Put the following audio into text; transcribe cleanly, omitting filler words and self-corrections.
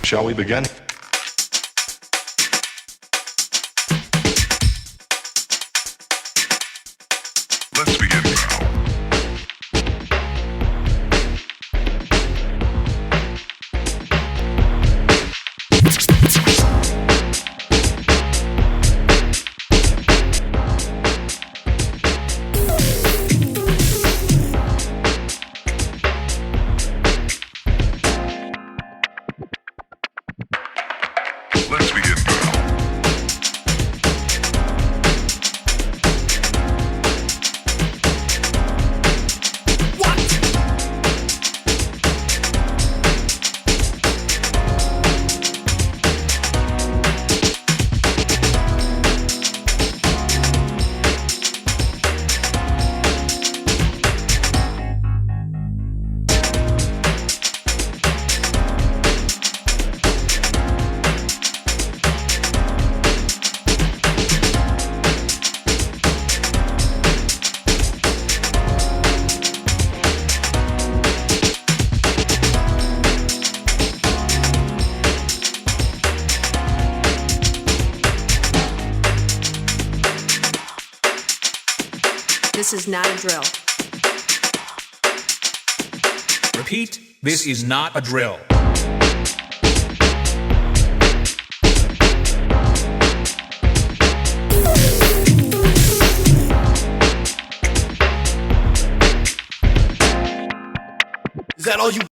Shall we begin? Let's begin now. Let's begin now. This is not a drill. Repeat, this is not a drill. Is that all you